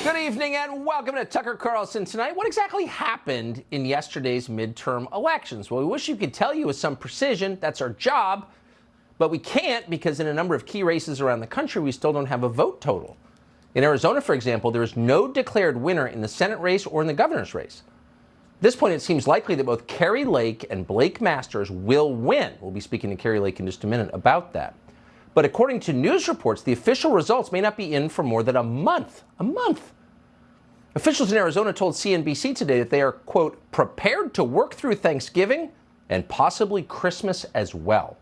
Good evening and welcome to Tucker Carlson Tonight. What exactly happened in yesterday's midterm elections? Well, we wish you could tell you with some precision. That's our job. But we can't because in a number of key races around the country, we still don't have a vote total. In Arizona, for example, there is no declared winner in the Senate race or in the governor's race. At this point, it seems likely that both Kari Lake and Blake Masters will win. We'll be speaking to Kari Lake in just a minute about that. But according to news reports, the official results may not be in for more than a month. A month. Officials in Arizona told CNBC today that they are, quote, prepared to work through Thanksgiving and possibly Christmas as well.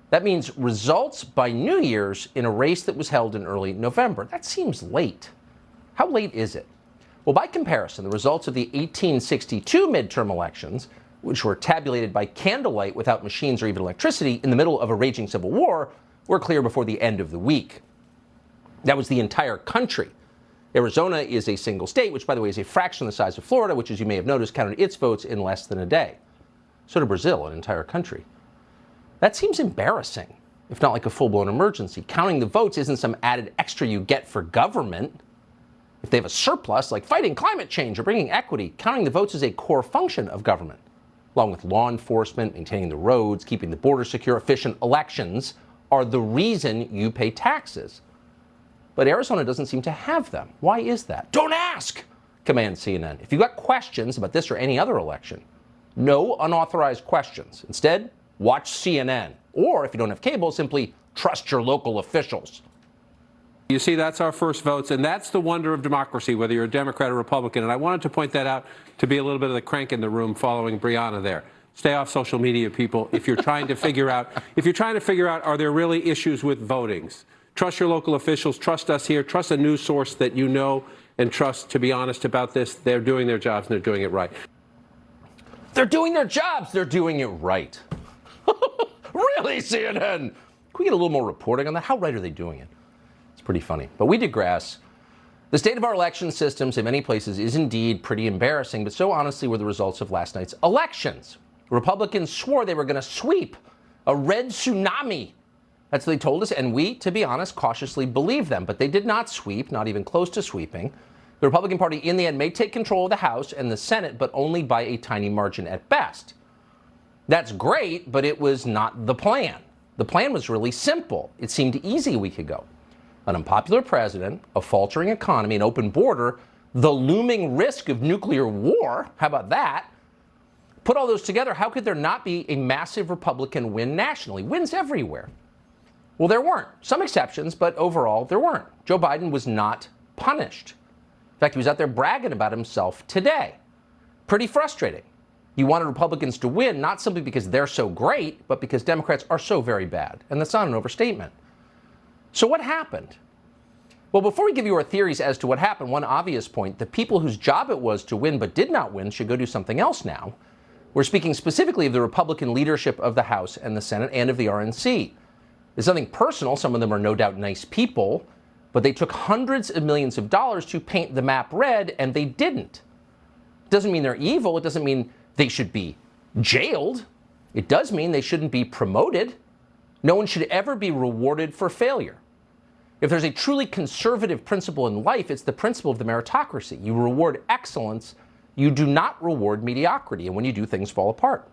That means results by New Year's in a race that was held in early November. That seems late. How late is it? Well, by comparison, the results of the 1862 midterm elections, which were tabulated by candlelight without machines or even electricity in the middle of a raging civil war, were clear before the end of the week. That was the entire country. Arizona is a single state, which, by the way, is a fraction of the size of Florida, which, as you may have noticed, counted its votes in less than a day. So did Brazil, an entire country. That seems embarrassing, if not like a full-blown emergency. Counting the votes isn't some added extra you get for government. If they have a surplus, like fighting climate change or bringing equity, counting the votes is a core function of government, along with law enforcement, maintaining the roads, keeping the border secure. Efficient elections are the reason you pay taxes. But Arizona doesn't seem to have them. Why is that? Don't ask, commands CNN. If you've got questions about this or any other election, no unauthorized questions. Instead, watch CNN. Or if you don't have cable, simply trust your local officials. You see, that's our first votes, and that's the wonder of democracy, whether you're a Democrat or Republican. And I wanted to point that out to be a little bit of the crank in the room following Brianna there. Stay off social media, people, if you're trying to figure out, are there really issues with votings? Trust your local officials, trust us here, trust a news source that you know, and trust, to be honest about this, they're doing their jobs and they're doing it right. They're doing their jobs, they're doing it right. Really, CNN? Can we get a little more reporting on that? How right are they doing it? It's pretty funny. But we digress. The state of our election systems in many places is indeed pretty embarrassing, but so honestly were the results of last night's elections. Republicans swore they were going to sweep a red tsunami. That's what they told us, and we, to be honest, cautiously believed them. But they did not sweep, not even close to sweeping. The Republican Party, in the end, may take control of the House and the Senate, but only by a tiny margin at best. That's great, but it was not the plan. The plan was really simple. It seemed easy a week ago. An unpopular president, a faltering economy, an open border, the looming risk of nuclear war. How about that? Put all those together, how could there not be a massive Republican win nationally? Wins everywhere. Well, there weren't. Some exceptions, but overall, there weren't. Joe Biden was not punished. In fact, he was out there bragging about himself today. Pretty frustrating. He wanted Republicans to win, not simply because they're so great, but because Democrats are so very bad. And that's not an overstatement. So what happened? Well, before we give you our theories as to what happened, one obvious point: the people whose job it was to win but did not win should go do something else now. We're speaking specifically of the Republican leadership of the House and the Senate and of the RNC. It's nothing personal. Some of them are no doubt nice people, but they took hundreds of millions of dollars to paint the map red, and they didn't. It doesn't mean they're evil. It doesn't mean they should be jailed. It does mean they shouldn't be promoted. No one should ever be rewarded for failure. If there's a truly conservative principle in life, it's the principle of the meritocracy. You reward excellence. You do not reward mediocrity. And when you do, things fall apart.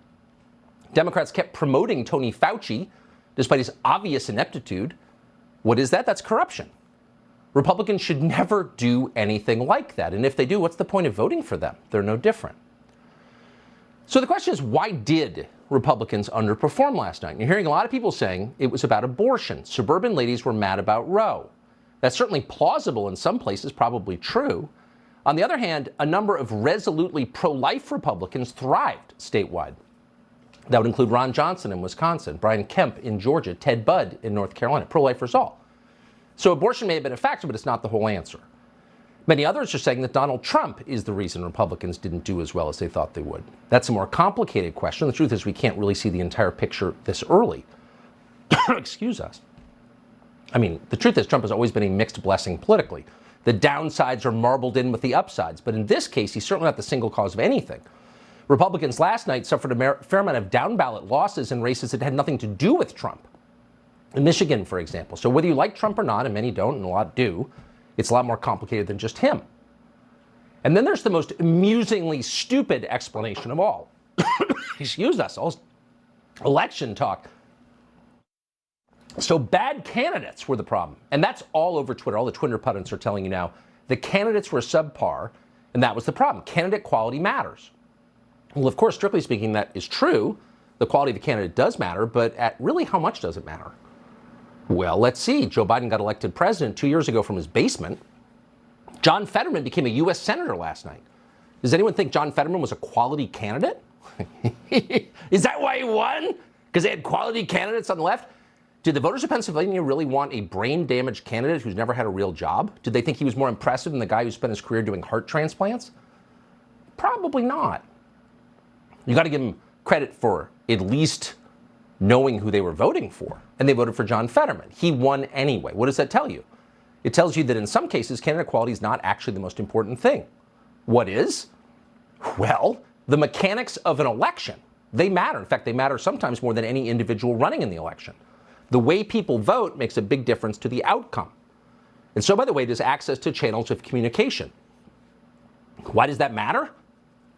Democrats kept promoting Tony Fauci, despite his obvious ineptitude. What is that? That's corruption. Republicans should never do anything like that. And if they do, what's the point of voting for them? They're no different. So the question is, why did Republicans underperform last night? And you're hearing a lot of people saying it was about abortion. Suburban ladies were mad about Roe. That's certainly plausible in some places, probably true. On the other hand, a number of resolutely pro-life Republicans thrived statewide. That would include Ron Johnson in Wisconsin, Brian Kemp in Georgia, Ted Budd in North Carolina. Pro-lifers all. So abortion may have been a factor, but it's not the whole answer. Many others are saying that Donald Trump is the reason Republicans didn't do as well as they thought they would. That's a more complicated question. The truth is we can't really see the entire picture this early. Excuse us. I mean, the truth is Trump has always been a mixed blessing politically. The downsides are marbled in with the upsides. But in this case, he's certainly not the single cause of anything. Republicans last night suffered a fair amount of down-ballot losses in races that had nothing to do with Trump. In Michigan, for example. So whether you like Trump or not, and many don't and a lot do, It's a lot more complicated than just him. And then there's the most amusingly stupid explanation of all. Excuse us, all election talk. So bad candidates were the problem. And that's all over Twitter. All the Twitter pundits are telling you now the candidates were subpar, and that was the problem. Candidate quality matters. Well, of course, strictly speaking, that is true. The quality of the candidate does matter, but at really how much does it matter? Well, let's see. Joe Biden got elected president 2 years ago from his basement. John Fetterman became a U.S. Senator last night. Does anyone think John Fetterman was a quality candidate? Is that why he won? Because they had quality candidates on the left? Did the voters of Pennsylvania really want a brain-damaged candidate who's never had a real job? Did they think he was more impressive than the guy who spent his career doing heart transplants? Probably not. You got to give him credit for at least knowing who they were voting for. And they voted for John Fetterman. He won anyway. What does that tell you? It tells you that in some cases, candidate quality is not actually the most important thing. What is? Well, the mechanics of an election. They matter. In fact, they matter sometimes more than any individual running in the election. The way people vote makes a big difference to the outcome. And so, by the way, there's access to channels of communication. Why does that matter?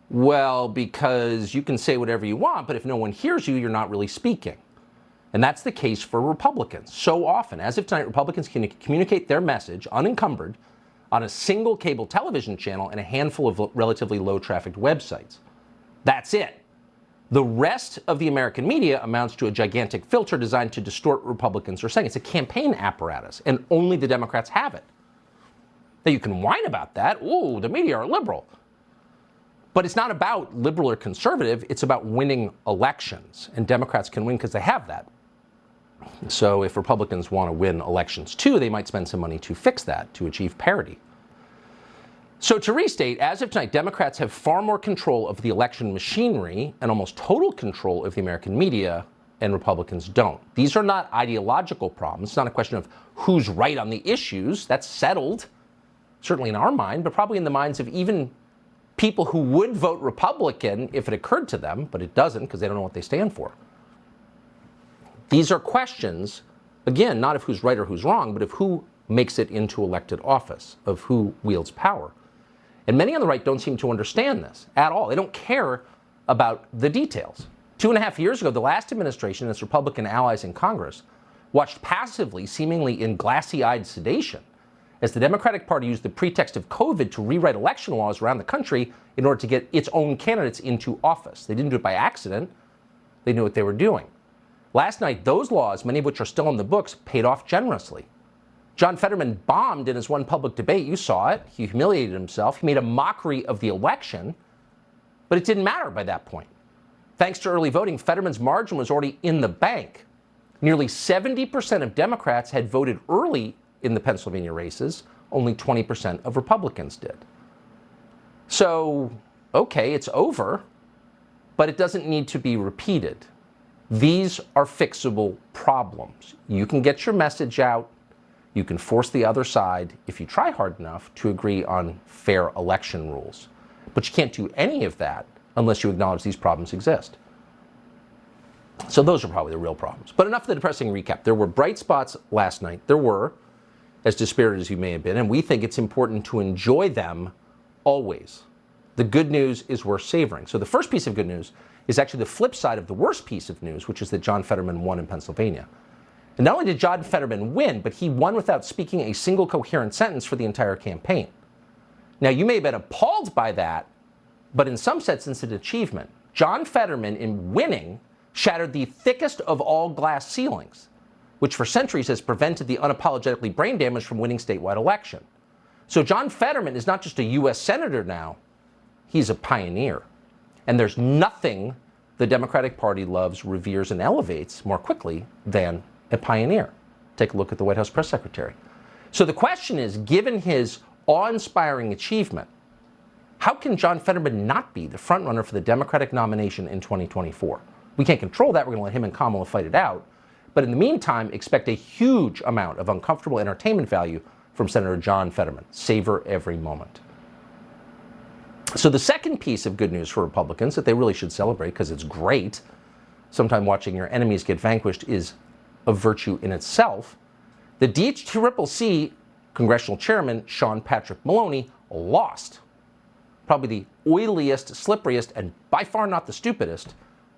Well, because you can say whatever you want, but if no one hears you, you're not really speaking. And that's the case for Republicans. So often, as of tonight, Republicans can communicate their message unencumbered on a single cable television channel and a handful of relatively low-trafficked websites. That's it. The rest of the American media amounts to a gigantic filter designed to distort what Republicans are saying. It's a campaign apparatus, and only the Democrats have it. Now, you can whine about that. Ooh, the media are liberal. But it's not about liberal or conservative. It's about winning elections. And Democrats can win because they have that. So if Republicans want to win elections too, they might spend some money to fix that, to achieve parity. So to restate, as of tonight, Democrats have far more control of the election machinery and almost total control of the American media, and Republicans don't. These are not ideological problems. It's not a question of who's right on the issues. That's settled, certainly in our mind, but probably in the minds of even people who would vote Republican if it occurred to them, but it doesn't because they don't know what they stand for. These are questions, again, not of who's right or who's wrong, but of who makes it into elected office, of who wields power. And many on the right don't seem to understand this at all. They don't care about the details. 2.5 years ago, the last administration and its Republican allies in Congress watched passively, seemingly in glassy-eyed sedation, as the Democratic Party used the pretext of COVID to rewrite election laws around the country in order to get its own candidates into office. They didn't do it by accident. They knew what they were doing. Last night, those laws, many of which are still in the books, paid off generously. John Fetterman bombed in his one public debate. You saw it. He humiliated himself. He made a mockery of the election, but it didn't matter by that point. Thanks to early voting, Fetterman's margin was already in the bank. Nearly 70% of Democrats had voted early in the Pennsylvania races. Only 20% of Republicans did. So, okay, it's over, but it doesn't need to be repeated. These are fixable problems. You can get your message out. You can force the other side, if you try hard enough, to agree on fair election rules. But you can't do any of that unless you acknowledge these problems exist. So those are probably the real problems. But enough of the depressing recap. There were bright spots last night. There were, as dispirited as you may have been, and we think it's important to enjoy them always. The good news is worth savoring. So the first piece of good news is actually the flip side of the worst piece of news, which is that John Fetterman won in Pennsylvania. And not only did John Fetterman win, but he won without speaking a single coherent sentence for the entire campaign. Now, you may have been appalled by that, but in some sense, it's an achievement. John Fetterman, in winning, shattered the thickest of all glass ceilings, which for centuries has prevented the unapologetically brain damage from winning statewide election. So John Fetterman is not just a U.S. Senator now, he's a pioneer. And there's nothing the Democratic Party loves, reveres, and elevates more quickly than a pioneer. Take a look at the White House press secretary. So the question is, given his awe-inspiring achievement, how can John Fetterman not be the frontrunner for the Democratic nomination in 2024? We can't control that. We're going to let him and Kamala fight it out. But in the meantime, expect a huge amount of uncomfortable entertainment value from Senator John Fetterman. Savor every moment. So the second piece of good news for Republicans that they really should celebrate, because it's great, sometime watching your enemies get vanquished is a virtue in itself. The DHCCC Congressional Chairman Sean Patrick Maloney lost. Probably the oiliest, slipperiest, and by far not the stupidest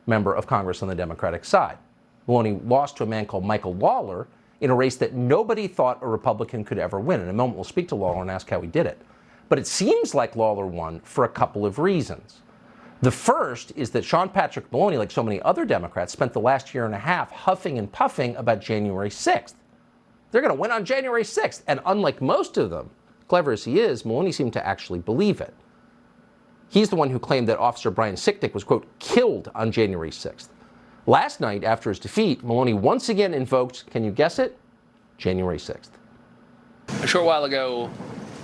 member of Congress on the Democratic side. Maloney lost to a man called Michael Lawler in a race that nobody thought a Republican could ever win. In a moment, we'll speak to Lawler and ask how he did it. But it seems like Lawler won for a couple of reasons. The first is that Sean Patrick Maloney, like so many other Democrats, spent the last year and a half huffing and puffing about January 6th. They're going to win on January 6th. And unlike most of them, clever as he is, Maloney seemed to actually believe it. He's the one who claimed that Officer Brian Sicknick was, quote, killed on January 6th. Last night, after his defeat, Maloney once again invoked, can you guess it? January 6th. A short while ago,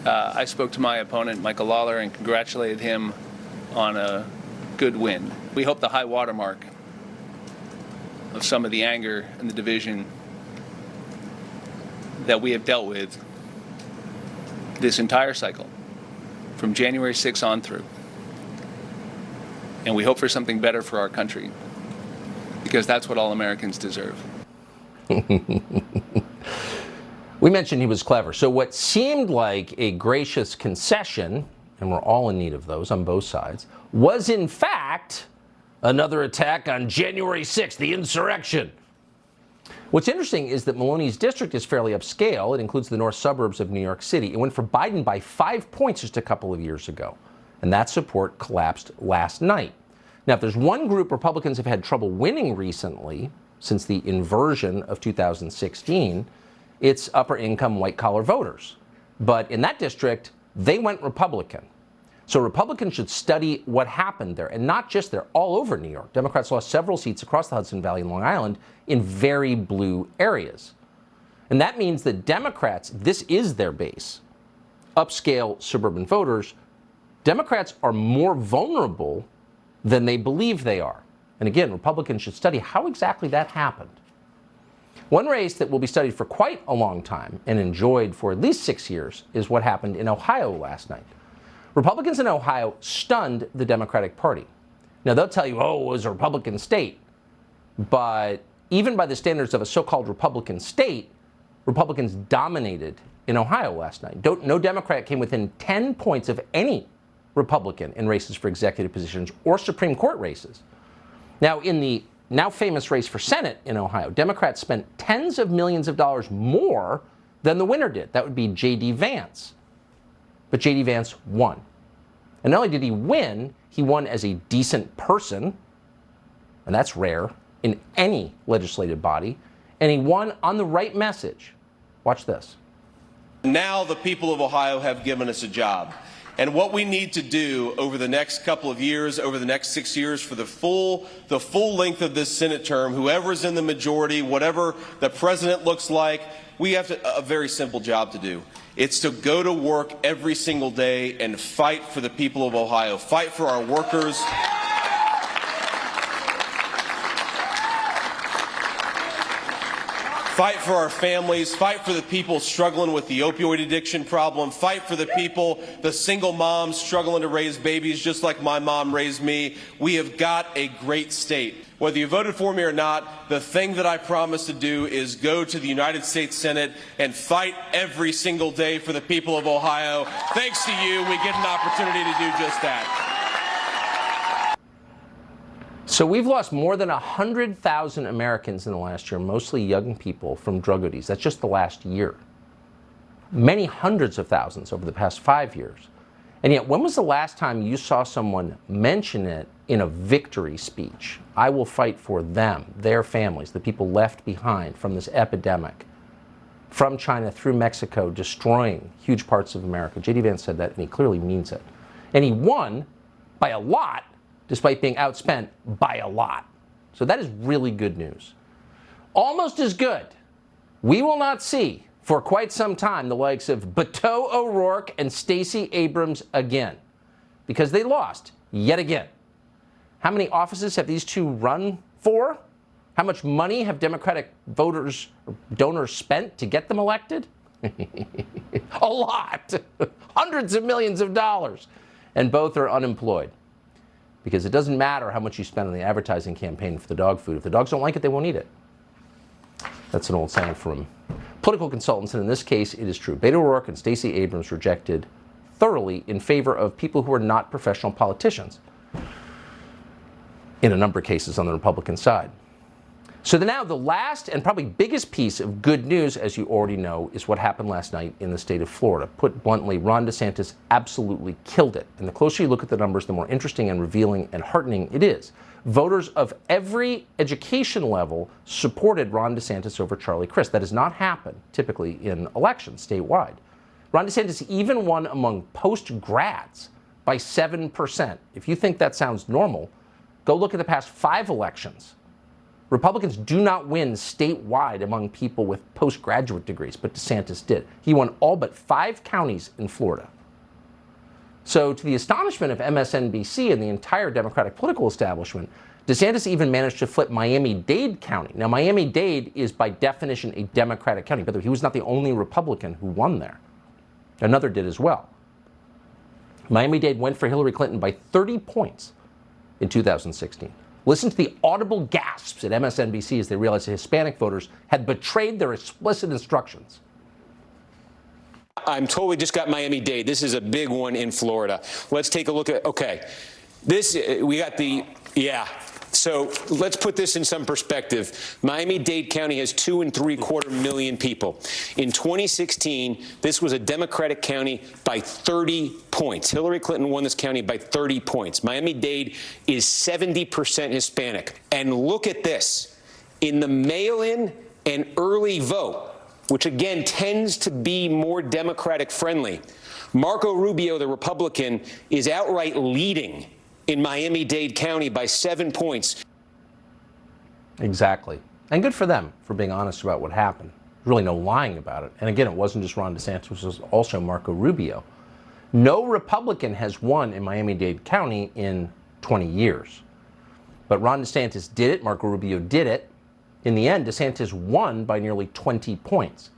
I spoke to my opponent, Michael Lawler, and congratulated him on a good win. We hope the high watermark of some of the anger and the division that we have dealt with this entire cycle, from January 6th on through. And we hope for something better for our country, because that's what all Americans deserve. We mentioned he was clever. So what seemed like a gracious concession, and we're all in need of those on both sides, was in fact another attack on January 6th, the insurrection. What's interesting is that Maloney's district is fairly upscale. It includes the north suburbs of New York City. It went for Biden by 5 points just a couple of years ago, and that support collapsed last night. Now, if there's one group Republicans have had trouble winning recently, since the inversion of 2016, it's upper-income, white-collar voters. But in that district, they went Republican. So Republicans should study what happened there, and not just there, all over New York. Democrats lost several seats across the Hudson Valley and Long Island in very blue areas. And that means that Democrats, this is their base, upscale suburban voters, Democrats are more vulnerable than they believe they are. And again, Republicans should study how exactly that happened. One race that will be studied for quite a long time and enjoyed for at least 6 years is what happened in Ohio last night. Republicans in Ohio stunned the Democratic Party. Now, they'll tell you, oh, it was a Republican state. But even by the standards of a so-called Republican state, Republicans dominated in Ohio last night. No Democrat came within 10 points of any Republican in races for executive positions or Supreme Court races. Now, in the now famous race for Senate in Ohio, Democrats spent tens of millions of dollars more than the winner did. That would be J.D. Vance. But J.D. Vance won. And not only did he won as a decent person, and that's rare in any legislative body, and he won on the right message. Watch this. Now the people of Ohio have given us a job. And what we need to do over the next couple of years, over the next 6 years, for the full length of this Senate term, whoever's in the majority, whatever the president looks like, we have a very simple job to do. It's to go to work every single day and fight for the people of Ohio, fight for our workers. Fight for our families, fight for the people struggling with the opioid addiction problem, fight for the people, the single moms struggling to raise babies just like my mom raised me. We have got a great state. Whether you voted for me or not, the thing that I promise to do is go to the United States Senate and fight every single day for the people of Ohio. Thanks to you, we get an opportunity to do just that. So we've lost more than 100,000 Americans in the last year, mostly young people, from drug abuse. That's just the last year. Many hundreds of thousands over the past 5 years. And yet, when was the last time you saw someone mention it in a victory speech? I will fight for them, their families, the people left behind from this epidemic, from China through Mexico, destroying huge parts of America. J.D. Vance said that, and he clearly means it. And he won by a lot, despite being outspent by a lot. So that is really good news. Almost as good, we will not see for quite some time the likes of Beto O'Rourke and Stacey Abrams again, because they lost yet again. How many offices have these two run for? How much money have Democratic voters or donors spent to get them elected? A lot. Hundreds of millions of dollars. And both are unemployed. Because it doesn't matter how much you spend on the advertising campaign for the dog food. If the dogs don't like it, they won't eat it. That's an old saying from political consultants, and in this case, it is true. Beto O'Rourke and Stacey Abrams rejected thoroughly in favor of people who are not professional politicians in a number of cases on the Republican side. So now the last and probably biggest piece of good news, as you already know, is what happened last night in the state of Florida. Put bluntly, Ron DeSantis absolutely killed it. And the closer you look at the numbers, the more interesting and revealing and heartening it is. Voters of every education level supported Ron DeSantis over Charlie Crist. That does not happen typically in elections statewide. Ron DeSantis even won among post-grads by 7%. If you think that sounds normal, go look at the past 5 elections. Republicans do not win statewide among people with postgraduate degrees, but DeSantis did. He won all but 5 counties in Florida. So to the astonishment of MSNBC and the entire Democratic political establishment, DeSantis even managed to flip Miami-Dade County. Now, Miami-Dade is by definition a Democratic county, but he was not the only Republican who won there. Another did as well. Miami-Dade went for Hillary Clinton by 30 points in 2016. Listen to the audible gasps at MSNBC as they realized the Hispanic voters had betrayed their explicit instructions. I'm told we just got Miami-Dade. This is a big one in Florida. Let's take a look at, okay, so let's put this in some perspective. Miami-Dade County has 2.75 million people. In 2016, this was a Democratic county by 30 points. Hillary Clinton won this county by 30 points. Miami-Dade is 70% Hispanic. And look at this. In the mail-in and early vote, which again tends to be more Democratic friendly, Marco Rubio, the Republican, is outright leading in Miami-Dade County by 7 points. Exactly. And good for them for being honest about what happened. There's really no lying about it. And again, it wasn't just Ron DeSantis, it was also Marco Rubio. No Republican has won in Miami-Dade County in 20 years. But Ron DeSantis did it, Marco Rubio did it. In the end, DeSantis won by nearly 20 points.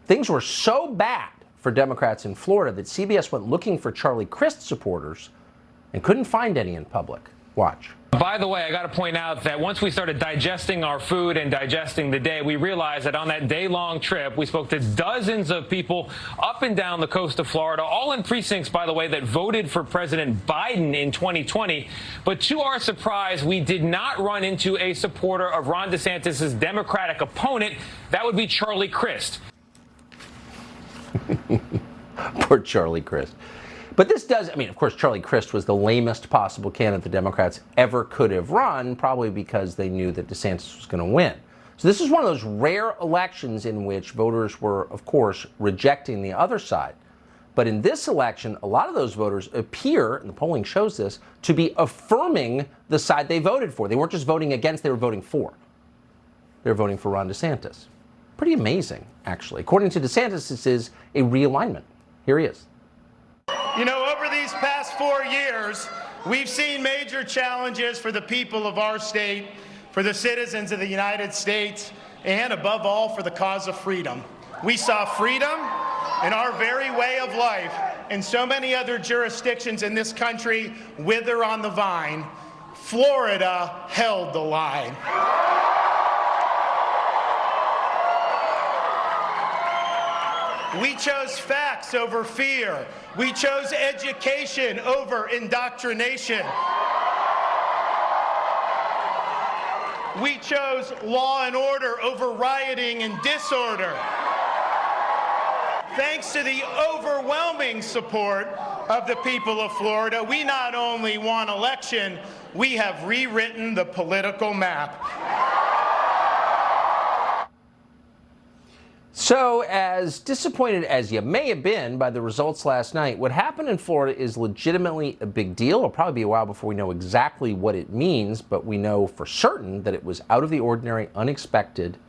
Things were so bad for Democrats in Florida that CBS went looking for Charlie Crist supporters and couldn't find any in public. Watch. By the way, I got to point out that once we started digesting our food and digesting the day, we realized that on that day-long trip, we spoke to dozens of people up and down the coast of Florida, all in precincts, by the way, that voted for President Biden in 2020. But to our surprise, we did not run into a supporter of Ron DeSantis' Democratic opponent. That would be Charlie Crist. Poor Charlie Crist. But this does, I mean, of course, Charlie Crist was the lamest possible candidate the Democrats ever could have run, probably because they knew that DeSantis was going to win. So this is one of those rare elections in which voters were, of course, rejecting the other side. But in this election, a lot of those voters appear, and the polling shows this, to be affirming the side they voted for. They weren't just voting against, they were voting for. They were voting for Ron DeSantis. Pretty amazing, actually. According to DeSantis, this is a realignment. Here he is. You know, over these past 4 years, we've seen major challenges for the people of our state, for the citizens of the United States, and above all, for the cause of freedom. We saw freedom in our very way of life and so many other jurisdictions in this country wither on the vine. Florida held the line. We chose facts over fear. We chose education over indoctrination. We chose law and order over rioting and disorder. Thanks to the overwhelming support of the people of Florida, we not only won election, we have rewritten the political map. So, as disappointed as you may have been by the results last night, what happened in Florida is legitimately a big deal. It'll probably be a while before we know exactly what it means, but we know for certain that it was out of the ordinary, unexpected,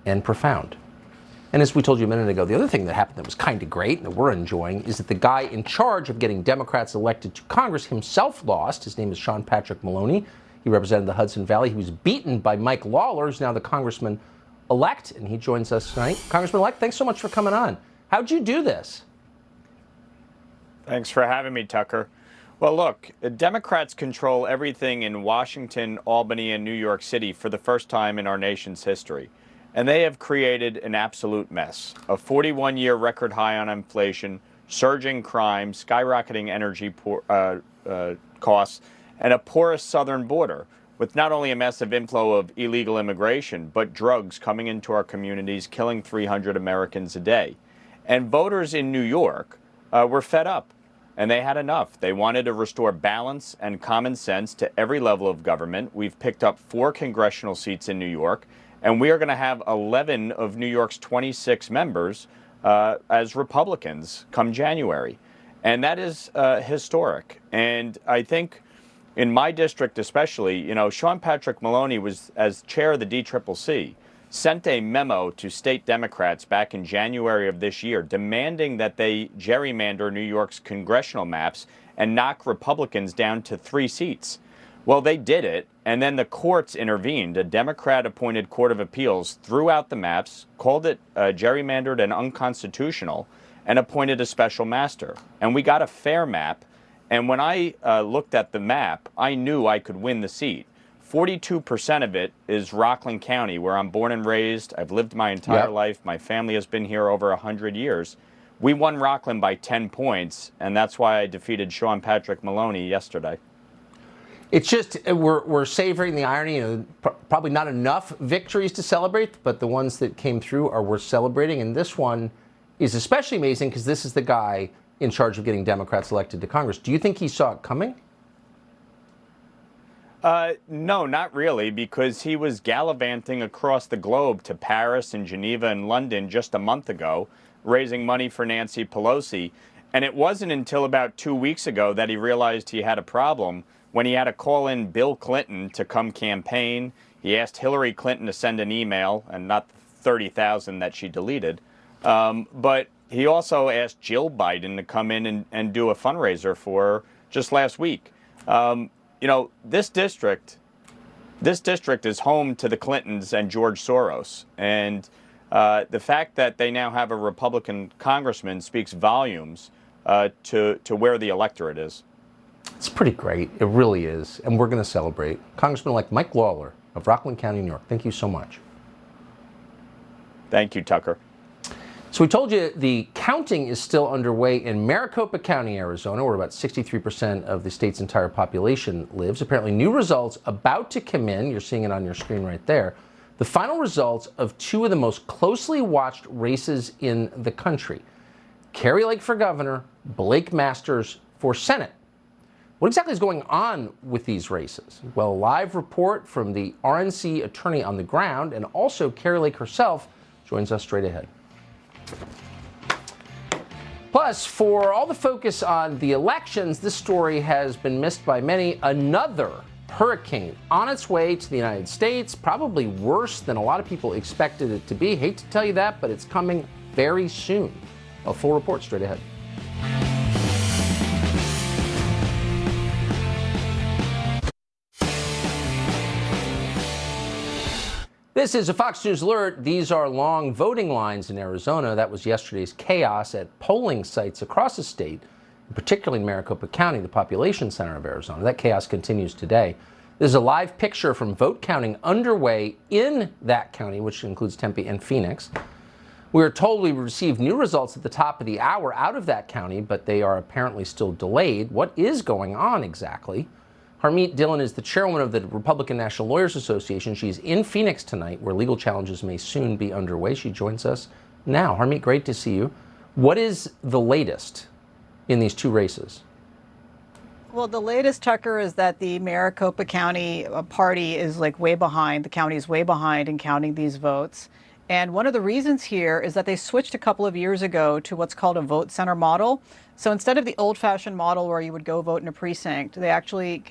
and profound. And as we told you a minute ago, the other thing that happened that was kind of great and that we're enjoying is that the guy in charge of getting Democrats elected to Congress himself lost. His name is Sean Patrick Maloney. He represented the Hudson Valley. He was beaten by Mike Lawler, who's now the congressman-elect, and he joins us tonight. Congressman-elect, thanks so much for coming on. How'd you do this? Thanks for having me, Tucker. Well, look, Democrats control everything in Washington, Albany, and New York City for the first time in our nation's history. and they have created an absolute mess. A 41-year record high on inflation, surging crime, skyrocketing energy costs, and a porous southern border, with not only a massive inflow of illegal immigration, but drugs coming into our communities, killing 300 Americans a day. And voters in New York were fed up, and they had enough. They wanted to restore balance and common sense to every level of government. We've picked up 4 congressional seats in New York, and we are going to have 11 of New York's 26 members as Republicans come January. And that is historic. And I think in my district especially, you know, Sean Patrick Maloney was, as chair of the DCCC, sent a memo to state Democrats back in January of this year demanding that they gerrymander New York's congressional maps and knock Republicans down to 3 seats. Well, they did it, and then the courts intervened. A Democrat-appointed Court of Appeals threw out the maps, called it gerrymandered and unconstitutional, and appointed a special master. And we got a fair map. And when I looked at the map, I knew I could win the seat. 42% of it is Rockland County, where I'm born and raised. I've lived my entire life. My family has been here over 100 years. We won Rockland by 10 points, and that's why I defeated Sean Patrick Maloney yesterday. It's just we're savoring the irony. You know, probably not enough victories to celebrate, but the ones that came through are worth celebrating. And this one is especially amazing because this is the guy in charge of getting Democrats elected to Congress. Do you think he saw it coming? No, not really, because he was gallivanting across the globe to Paris and Geneva and London just a month ago, raising money for Nancy Pelosi. And it wasn't until about 2 weeks ago that he realized he had a problem when he had to call in Bill Clinton to come campaign. He asked Hillary Clinton to send an email, and not the 30,000 that she deleted. But he also asked Jill Biden to come in and do a fundraiser for her just last week. You know, this district is home to the Clintons and George Soros. And the fact that they now have a Republican congressman speaks volumes to where the electorate is. It's pretty great. It really is. And we're going to celebrate. Congressman-elect Mike Lawler of Rockland County, New York. Thank you so much. Thank you, Tucker. So we told you the counting is still underway in Maricopa County, Arizona, where about 63% of the state's entire population lives. Apparently new results about to come in. You're seeing it on your screen right there. The final results of 2 of the most closely watched races in the country. Kari Lake for governor, Blake Masters for Senate. What exactly is going on with these races? Well, a live report from the RNC attorney on the ground, and also Kari Lake herself, joins us straight ahead. Plus, for all the focus on the elections, this story has been missed by many. Another hurricane on its way to the United States, probably worse than a lot of people expected it to be. Hate to tell you that, but it's coming very soon. A full report straight ahead. This is a Fox News alert. These are long voting lines in Arizona. That was yesterday's chaos at polling sites across the state, particularly in Maricopa County, the population center of Arizona. That chaos continues today. This is a live picture from vote counting underway in that county, which includes Tempe and Phoenix. We are told we received new results at the top of the hour out of that county, but they are apparently still delayed. What is going on exactly? Harmeet Dillon is the chairwoman of the Republican National Lawyers Association. She's in Phoenix tonight, where legal challenges may soon be underway. She joins us now. Harmeet, great to see you. What is the latest in these 2 races? Well, the latest, Tucker, is that the Maricopa County party is like way behind. The county is way behind in counting these votes. And one of the reasons here is that they switched a couple of years ago to what's called a vote center model. So instead of the old-fashioned model where you would go vote in a precinct, they actually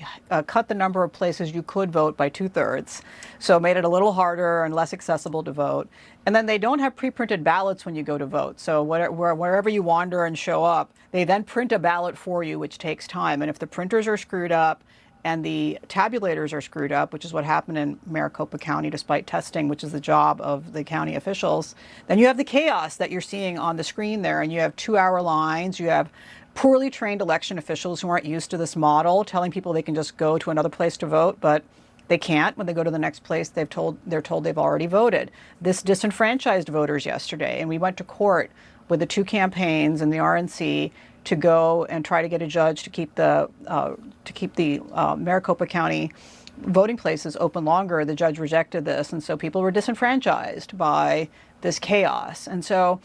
cut the number of places you could vote by 2/3. So it made it a little harder and less accessible to vote. And then they don't have pre-printed ballots when you go to vote. So wherever you wander and show up, they then print a ballot for you, which takes time. And if the printers are screwed up and the tabulators are screwed up, which is what happened in Maricopa County despite testing, which is the job of the county officials, then you have the chaos that you're seeing on the screen there. And you have 2-hour lines, you have poorly trained election officials who aren't used to this model telling people they can just go to another place to vote. But They can't. When they go to the next place, they're told they've already voted. This disenfranchised voters yesterday, and we went to court with the two campaigns and the RNC to go and try to get a judge to keep the Maricopa County voting places open longer. The judge rejected this, and so people were disenfranchised by this chaos. And so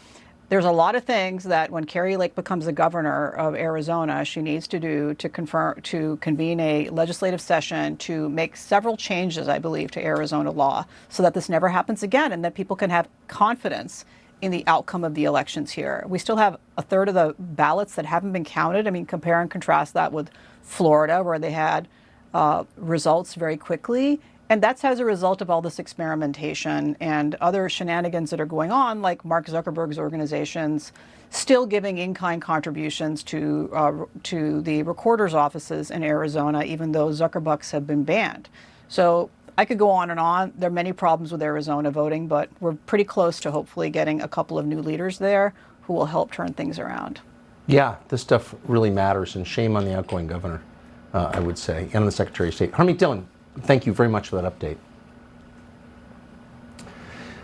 there's a lot of things that when Kari Lake becomes the governor of Arizona, she needs to do to convene a legislative session to make several changes, I believe, to Arizona law so that this never happens again and that people can have confidence in the outcome of the elections here. We still have a third of the ballots that haven't been counted. I mean, compare and contrast that with Florida, where they had results very quickly. And that's as a result of all this experimentation and other shenanigans that are going on, like Mark Zuckerberg's organizations still giving in-kind contributions to the recorders' offices in Arizona, even though Zuckerbucks have been banned. So I could go on and on. There are many problems with Arizona voting, but we're pretty close to hopefully getting a couple of new leaders there who will help turn things around. Yeah, this stuff really matters, and shame on the outgoing governor, I would say, and the Secretary of State. Harmeet Dillon, thank you very much for that update.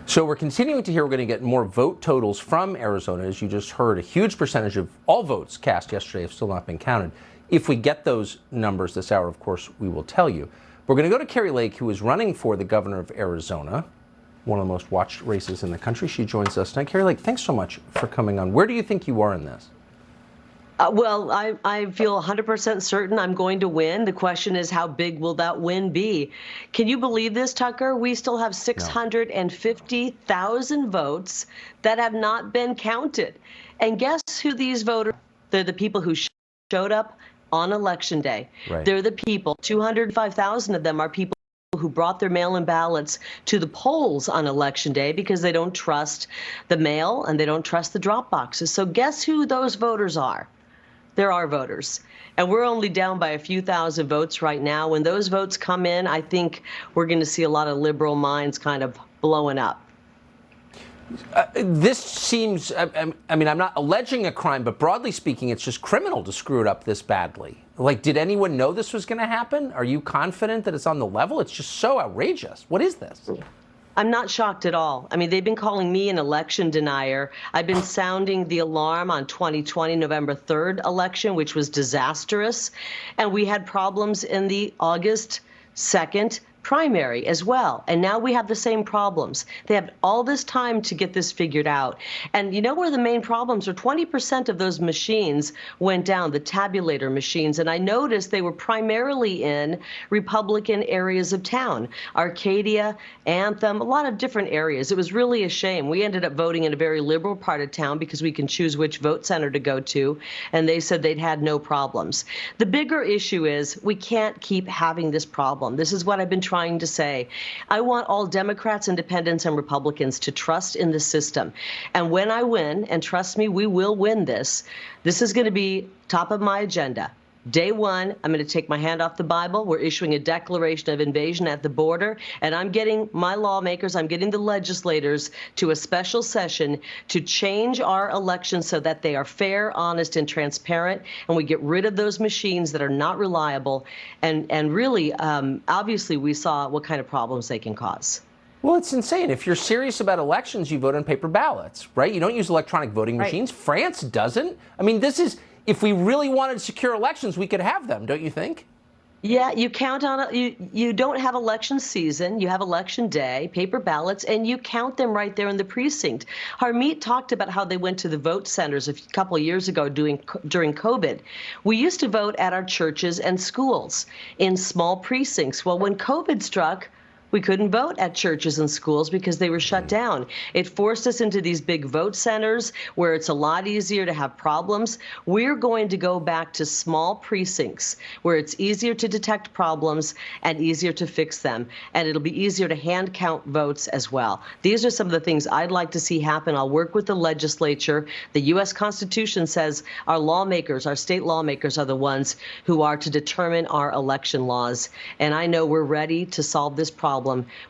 So we're continuing to hear we're going to get more vote totals from Arizona. As you just heard, a huge percentage of all votes cast yesterday have still not been counted. If we get those numbers this hour, of course, we will tell you. We're going to go to Kari Lake, who is running for the governor of Arizona, one of the most watched races in the country. She joins us tonight. Kari Lake, thanks so much for coming on. Where do you think you are in this? Well, I feel 100% certain I'm going to win. The question is, how big will that win be? Can you believe this, Tucker? We still have 650,000 votes that have not been counted. And guess who these voters are? They're the people who showed up on Election Day. Right. They're the people. 205,000 of them are people who brought their mail-in ballots to the polls on Election Day because they don't trust the mail and they don't trust the drop boxes. So guess who those voters are? There are voters. And we're only down by a few thousand votes right now. When those votes come in, I think we're going to see a lot of liberal minds kind of blowing up. This seems, I mean, I'm not alleging a crime, but broadly speaking, it's just criminal to screw it up this badly. Like, did anyone know this was going to happen? Are you confident that it's on the level? It's just so outrageous. What is this? I'm not shocked at all. I mean, they've been calling me an election denier. I've been sounding the alarm on 2020 November 3rd election, which was disastrous. And we had problems in the August 2nd primary as well. And now we have the same problems. They have all this time to get this figured out. And you know where the main problems are? 20% of those machines went down, the tabulator machines. And I noticed they were primarily in Republican areas of town, Arcadia, Anthem, a lot of different areas. It was really a shame. We ended up voting in a very liberal part of town because we can choose which vote center to go to. And they said they'd had no problems. The bigger issue is we can't keep having this problem. This is what I've been trying to say. I want all Democrats, Independents, and Republicans to trust in the system. And when I win, and trust me, we will win this, this is going to be top of my agenda. Day one, I'm going to take my hand off the Bible. We're issuing a declaration of invasion at the border, and I'm getting my lawmakers, I'm getting the legislators to a special session to change our elections so that they are fair, honest, and transparent, and we get rid of those machines that are not reliable. And really, obviously, we saw what kind of problems they can cause. Well, it's insane. If you're serious about elections, you vote on paper ballots, right? You don't use electronic voting machines. Right. France doesn't. I mean, this is... If we really wanted secure elections, we could have them, don't you think? Yeah, you count on you don't have election season, you have election day, paper ballots, and you count them right there in the precinct. Harmeet talked about how they went to the vote centers a couple of years ago during COVID. We used to vote at our churches and schools in small precincts. Well, when COVID struck, we couldn't vote at churches and schools because they were shut down. It forced us into these big vote centers where it's a lot easier to have problems. We're going to go back to small precincts where it's easier to detect problems and easier to fix them. And it'll be easier to hand count votes as well. These are some of the things I'd like to see happen. I'll work with the legislature. The U.S. Constitution says our lawmakers, our state lawmakers, are the ones who are to determine our election laws. And I know we're ready to solve this problem.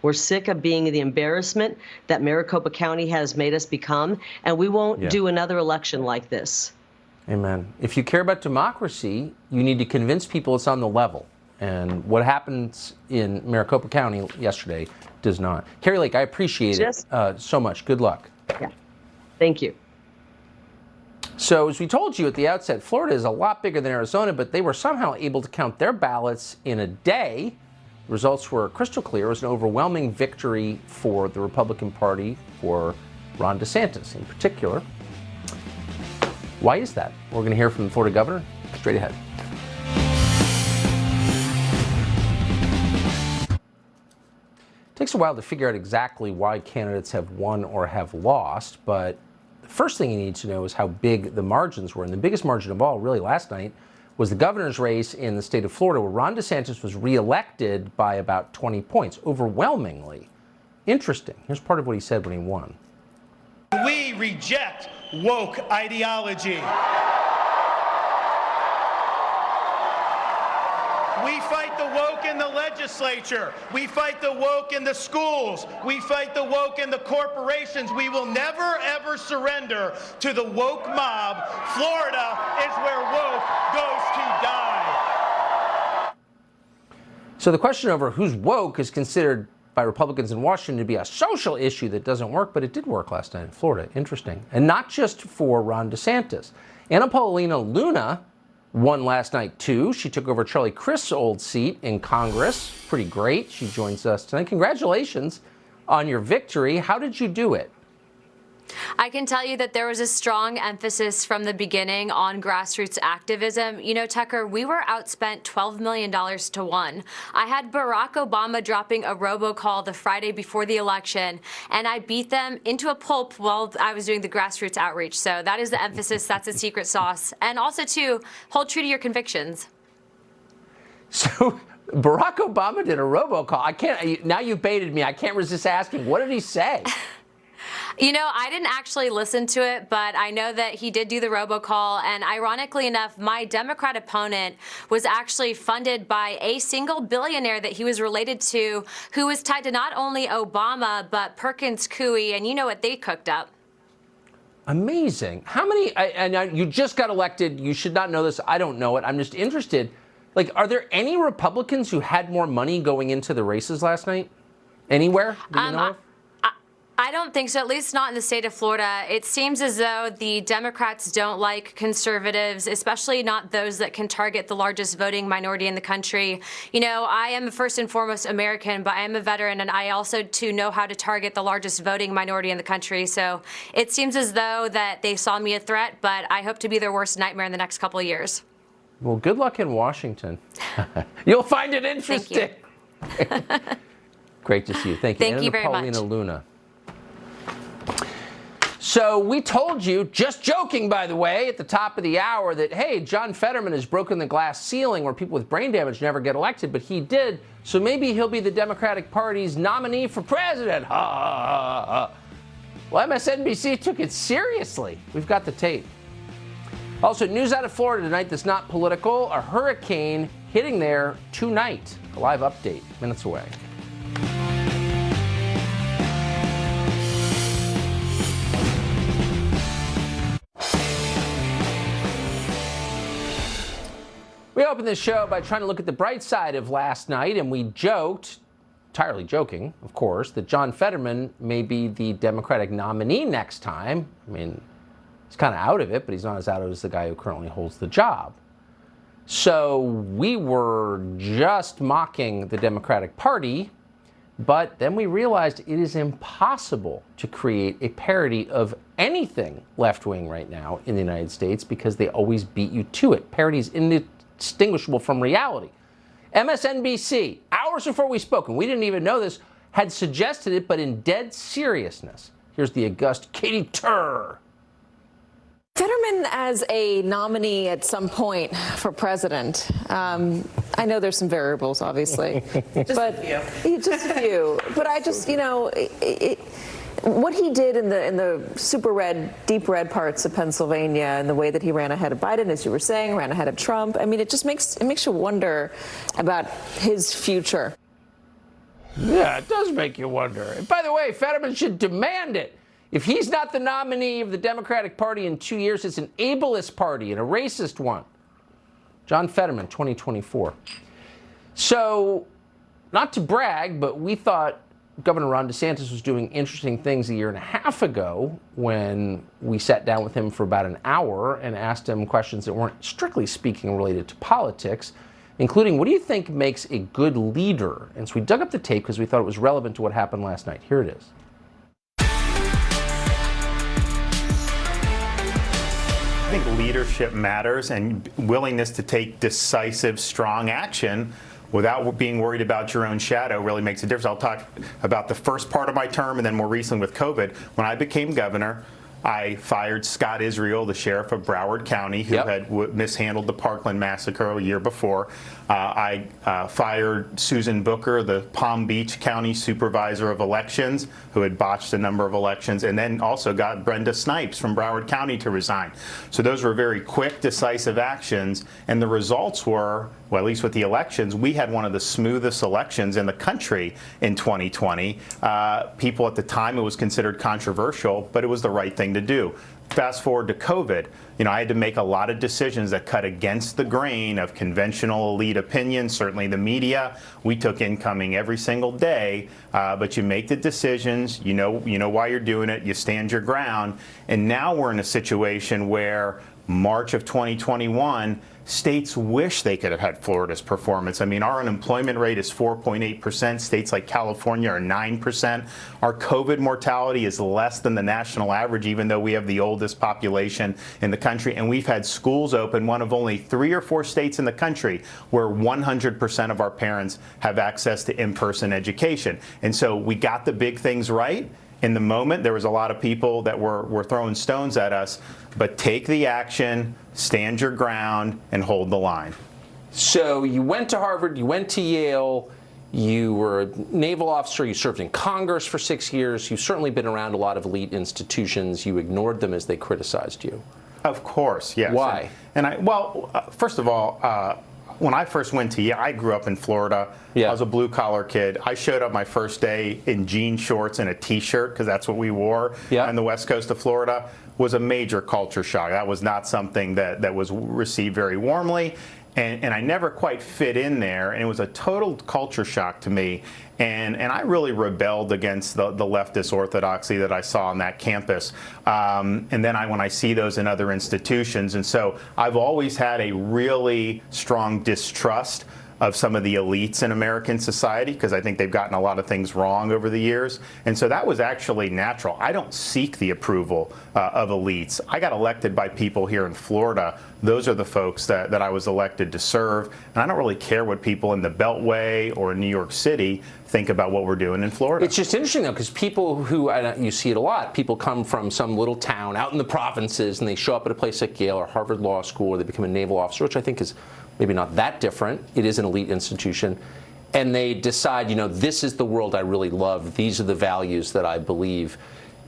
We're sick of being the embarrassment that Maricopa County has made us become, and we won't do another election like this. Amen. If you care about democracy, you need to convince people it's on the level. And what happens in Maricopa County yesterday does not. Carrie Lake, I appreciate it so much. Good luck. Yeah. Thank you. So as we told you at the outset, Florida is a lot bigger than Arizona, but they were somehow able to count their ballots in a day. The results were crystal clear. It was an overwhelming victory for the Republican Party, for Ron DeSantis in particular. Why is that? We're going to hear from the Florida governor straight ahead. It takes a while to figure out exactly why candidates have won or have lost, but the first thing you need to know is how big the margins were. And the biggest margin of all, really, last night was the governor's race in the state of Florida, where Ron DeSantis was reelected by about 20 points, overwhelmingly. Interesting. Here's part of what he said when he won. We reject woke ideology. We fight the woke in the legislature. We fight the woke in the schools. We fight the woke in the corporations. We will never, ever surrender to the woke mob. Florida is where woke goes to die. So the question over who's woke is considered by Republicans in Washington to be a social issue that doesn't work, but it did work last night in Florida. Interesting. And not just for Ron DeSantis. Anna Paulina Luna won last night, too. She took over Charlie Crist's old seat in Congress. Pretty great. She joins us tonight. Congratulations on your victory. How did you do it? I can tell you that there was a strong emphasis from the beginning on grassroots activism. You know, Tucker, we were outspent $12 million to 1. I had Barack Obama dropping a robocall the Friday before the election, and I beat them into a pulp while I was doing the grassroots outreach. So that is the emphasis. That's the secret sauce. And also, too, hold true to your convictions. So Barack Obama did a robocall. I can't. Now you baited me. I can't resist asking. What did he say? You know, I didn't actually listen to it, but I know that he did do the robocall. And ironically enough, my Democrat opponent was actually funded by a single billionaire that he was related to, who was tied to not only Obama, but Perkins Coie. And you know what they cooked up. Amazing. How many, and you just got elected. You should not know this. I don't know it. I'm just interested. Like, are there any Republicans who had more money going into the races last night? Anywhere? Do you know of? I don't think so, at least not in the state of Florida. It seems as though the Democrats don't like conservatives, especially not those that can target the largest voting minority in the country. You know, I am first and foremost American, but I am a veteran, and I also, too, know how to target the largest voting minority in the country. So it seems as though that they saw me a threat, but I hope to be their worst nightmare in the next couple of years. Well, good luck in Washington. You'll find it interesting. Thank you. Great to see you. Thank you. Thank you very much. Paulina Luna. So we told you, just joking, by the way, at the top of the hour that, hey, John Fetterman has broken the glass ceiling where people with brain damage never get elected, but he did. So maybe he'll be the Democratic Party's nominee for president. Ha, ha, ha, ha. Well, MSNBC took it seriously. We've got the tape. Also, news out of Florida tonight that's not political. A hurricane hitting there tonight. A live update minutes away. We opened this show by trying to look at the bright side of last night, and we joked, entirely joking, of course, that John Fetterman may be the Democratic nominee next time. I mean, he's kind of out of it, but he's not as out of it as the guy who currently holds the job. So we were just mocking the Democratic Party, but then we realized it is impossible to create a parody of anything left-wing right now in the United States because they always beat you to it. Parody's indistinguishable from reality. MSNBC, hours before we spoke, and we didn't even know this, had suggested it, but in dead seriousness. Here's the august Katie Tur. Fetterman as a nominee at some point for president. I know there's some variables, obviously. Just a few. But I just, you know, what he did in the super red, deep red parts of Pennsylvania and the way that he ran ahead of Biden, as you were saying, ran ahead of Trump, I mean, it just makes you wonder about his future. Yeah, it does make you wonder. And by the way, Fetterman should demand it. If he's not the nominee of the Democratic Party in 2 years, it's an ableist party and a racist one. John Fetterman, 2024. So, not to brag, but we thought Governor Ron DeSantis was doing interesting things a year and a half ago when we sat down with him for about an hour and asked him questions that weren't strictly speaking related to politics, including, what do you think makes a good leader? And so we dug up the tape because we thought it was relevant to what happened last night. Here it is. I think leadership matters, and willingness to take decisive, strong action without being worried about your own shadow really makes a difference. I'll talk about the first part of my term, and then more recently with COVID. When I became governor, I fired Scott Israel, the sheriff of Broward County, who had mishandled the Parkland massacre a year before. I fired Susan Booker, the Palm Beach County supervisor of elections, who had botched a number of elections, and then also got Brenda Snipes from Broward County to resign. So those were very quick, decisive actions, and the results were, well, at least with the elections, we had one of the smoothest elections in the country in 2020. People at the time, it was considered controversial, but it was the right thing to do. Fast forward to COVID, I had to make a lot of decisions that cut against the grain of conventional elite opinion, certainly the media. We took incoming every single day, but you make the decisions, you know why you're doing it, you stand your ground, and now we're in a situation where March of 2021, states wish they could have had Florida's performance. I mean, our unemployment rate is 4.8%. States like California are 9%. Our COVID mortality is less than the national average, even though we have the oldest population in the country. And we've had schools open, one of only 3 or 4 states in the country where 100% of our parents have access to in-person education. And so we got the big things right. In the moment, there was a lot of people that were throwing stones at us, but take the action, stand your ground, and hold the line. So you went to Harvard, you went to Yale, you were a naval officer, you served in Congress for 6 years. You've certainly been around a lot of elite institutions. You ignored them as they criticized you. Of course, yes. Why? First of all, when I first went to Yale, I grew up in Florida. I was a blue-collar kid. I showed up my first day in jean shorts and a T-shirt, because that's what we wore on the west coast of Florida. Was a major culture shock. That was not something that was received very warmly. And I never quite fit in there, and it was a total culture shock to me. And I really rebelled against the leftist orthodoxy that I saw on that campus. And then when I see those in other institutions. And so I've always had a really strong distrust of some of the elites in American society, because I think they've gotten a lot of things wrong over the years. And so that was actually natural. I don't seek the approval of elites. I got elected by people here in Florida. Those are the folks that I was elected to serve. And I don't really care what people in the Beltway or in New York City think about what we're doing in Florida. It's just interesting, though, because people who, you see it a lot, people come from some little town out in the provinces, and they show up at a place like Yale or Harvard Law School, or they become a naval officer, which I think is maybe not that different. It is an elite institution. And they decide, this is the world I really love. These are the values that I believe.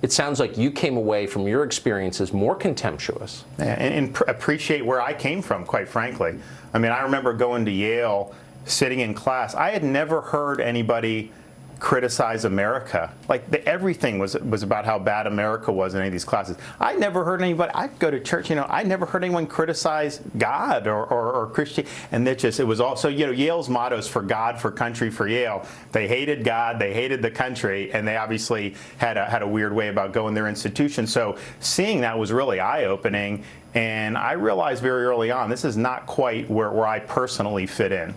It sounds like you came away from your experiences more contemptuous. And appreciate where I came from, quite frankly. I mean, I remember going to Yale, sitting in class. I had never heard anybody criticize America. Like everything was about how bad America was in any of these classes. I never heard anybody, I'd go to church, I never heard anyone criticize God or Christian. And it was all, so Yale's motto is for God, for country, for Yale. They hated God, they hated the country, and they obviously had a weird way about going their institution. So seeing that was really eye-opening, and I realized very early on, this is not quite where I personally fit in.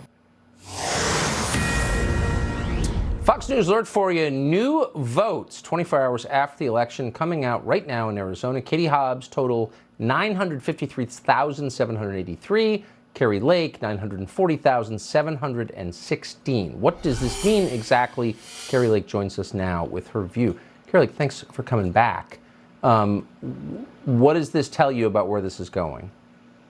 Fox News alert for you. New votes 24 hours after the election coming out right now in Arizona. Katie Hobbs total 953,783. Kari Lake 940,716. What does this mean exactly? Kari Lake joins us now with her view. Kari Lake, thanks for coming back. What does this tell you about where this is going?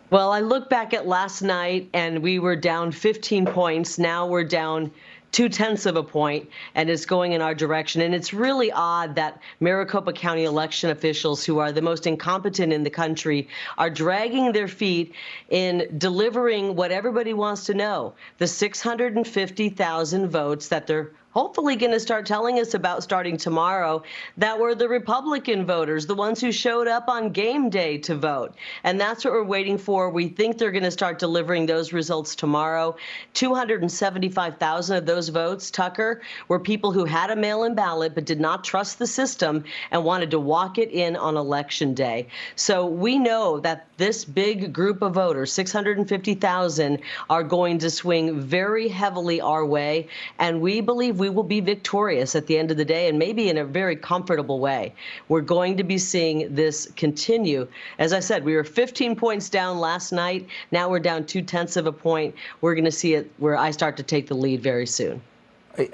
Well, I look back at last night and we were down 15 points. Now we're down 0.2 of a point, and it's going in our direction. And it's really odd that Maricopa County election officials, who are the most incompetent in the country, are dragging their feet in delivering what everybody wants to know, the 650,000 votes that they're hopefully going to start telling us about starting tomorrow that were the Republican voters, the ones who showed up on game day to vote. And that's what we're waiting for. We think they're going to start delivering those results tomorrow. 275,000 of those votes, Tucker, were people who had a mail-in ballot but did not trust the system and wanted to walk it in on Election Day. So we know that this big group of voters, 650,000, are going to swing very heavily our way. And we believe we will be victorious at the end of the day, and maybe in a very comfortable way. We're going to be seeing this continue. As I said, we were 15 points down last night. Now we're down 0.2 of a point. We're going to see it where I start to take the lead very soon.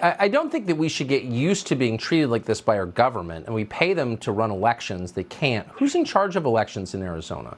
I don't think that we should get used to being treated like this by our government, and we pay them to run elections. They can't. Who's in charge of elections in Arizona?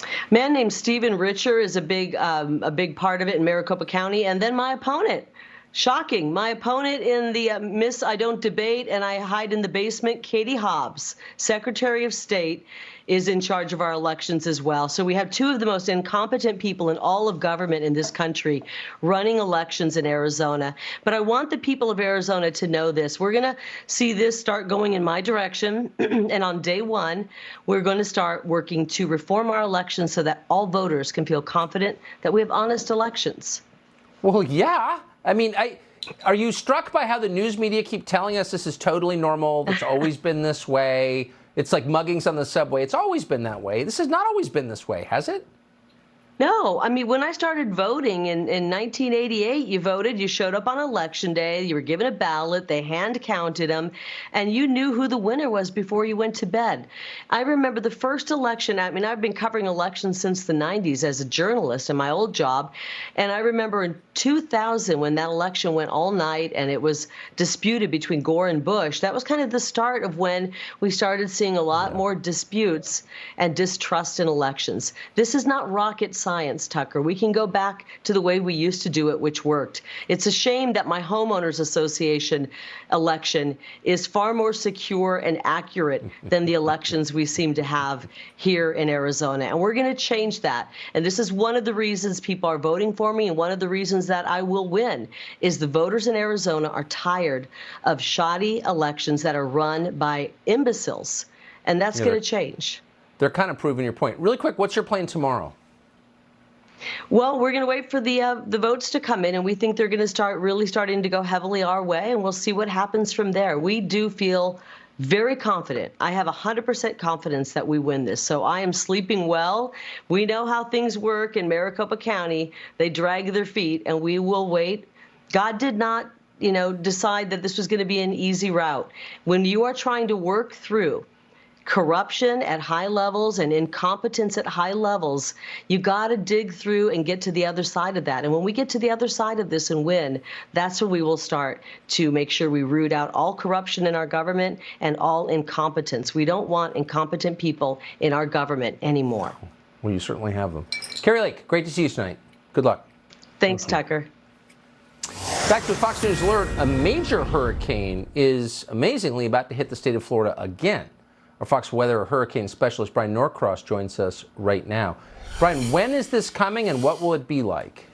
A man named Stephen Richer is a big part of it in Maricopa County, and then my opponent. Shocking. My opponent in the Miss I Don't Debate and I Hide in the Basement, Katie Hobbs, Secretary of State, is in charge of our elections as well. So we have two of the most incompetent people in all of government in this country running elections in Arizona. But I want the people of Arizona to know this. We're going to see this start going in my direction. And on day one, we're going to start working to reform our elections so that all voters can feel confident that we have honest elections. Well, yeah. I mean, are you struck by how the news media keep telling us this is totally normal? It's always been this way. It's like muggings on the subway. It's always been that way. This has not always been this way, has it? No, I mean, when I started voting in 1988, you voted, you showed up on Election Day, you were given a ballot, they hand counted them, and you knew who the winner was before you went to bed. I remember the first election, I mean, I've been covering elections since the 90s as a journalist in my old job, and I remember in 2000 when that election went all night and it was disputed between Gore and Bush, that was kind of the start of when we started seeing a lot more disputes and distrust in elections. This is not rocket science, Tucker. We can go back to the way we used to do it, which worked. It's a shame that my homeowners association election is far more secure and accurate than the elections we seem to have here in Arizona. And we're going to change that. And this is one of the reasons people are voting for me, and one of the reasons that I will win is the voters in Arizona are tired of shoddy elections that are run by imbeciles. And that's going to change. They're kind of proving your point. Really quick, what's your plan tomorrow? Well, we're going to wait for the votes to come in, and we think they're going to starting to go heavily our way, and we'll see what happens from there. We do feel very confident. I have 100% confidence that we win this. So I am sleeping well. We know how things work in Maricopa County. They drag their feet, and we will wait. God did not, decide that this was going to be an easy route. When you are trying to work through corruption at high levels and incompetence at high levels, you got to dig through and get to the other side of that. And when we get to the other side of this and win, that's when we will start to make sure we root out all corruption in our government and all incompetence. We don't want incompetent people in our government anymore. Well, you certainly have them. Carrie Lake, great to see you tonight. Good luck. Thanks, Tucker. Back to Fox News Alert. A major hurricane is amazingly about to hit the state of Florida again. Our Fox Weather hurricane specialist Brian Norcross joins us right now. Brian, when is this coming and what will it be like?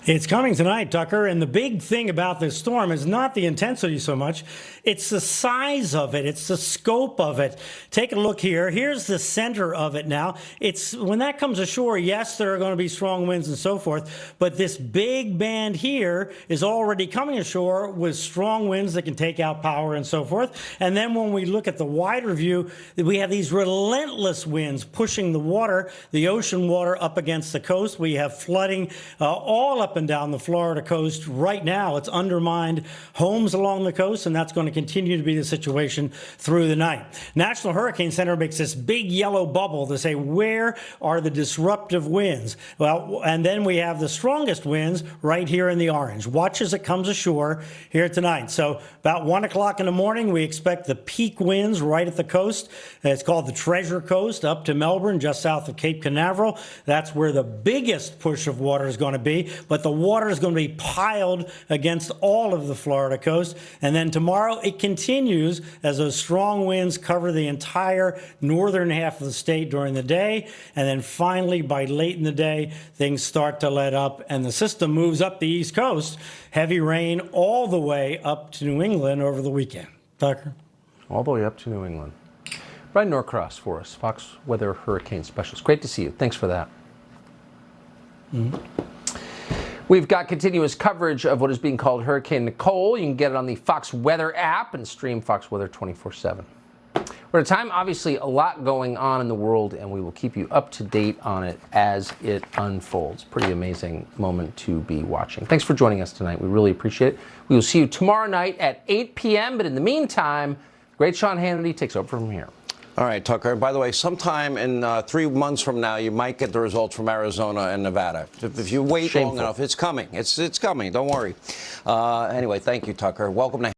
It's coming tonight, Tucker, and the big thing about this storm is not the intensity so much. It's the size of it. It's the scope of it. Take a look here. Here's the center of it now. It's when that comes ashore, yes, there are going to be strong winds and so forth, but this big band here is already coming ashore with strong winds that can take out power and so forth. And then when we look at the wider view, we have these relentless winds pushing the water, the ocean water up against the coast. We have flooding all up and down the Florida coast right now. It's undermined homes along the coast, and that's going to continue to be the situation through the night. National Hurricane Center makes this big yellow bubble to say, where are the disruptive winds? Well, and then we have the strongest winds right here in the orange. Watch as it comes ashore here tonight. So about 1 o'clock in the morning, we expect the peak winds right at the coast. It's called the Treasure Coast up to Melbourne, just south of Cape Canaveral. That's where the biggest push of water is going to be. But but the water is going to be piled against all of the Florida coast. And then tomorrow it continues as those strong winds cover the entire northern half of the state during the day. And then finally, by late in the day, things start to let up and the system moves up the East Coast. Heavy rain all the way up to New England over the weekend. Tucker? All the way up to New England. Brian Norcross for us, Fox Weather Hurricane Specialist. Great to see you. Thanks for that. We've got continuous coverage of what is being called Hurricane Nicole. You can get it on the Fox Weather app and stream Fox Weather 24/7. We're at a time, obviously, a lot going on in the world, and we will keep you up to date on it as it unfolds. Pretty amazing moment to be watching. Thanks for joining us tonight. We really appreciate it. We will see you tomorrow night at 8 p.m., but in the meantime, great Sean Hannity takes over from here. All right, Tucker. By the way, sometime in 3 months from now, you might get the results from Arizona and Nevada. If you wait long enough, it's coming. It's coming. Don't worry. Anyway, thank you, Tucker. Welcome to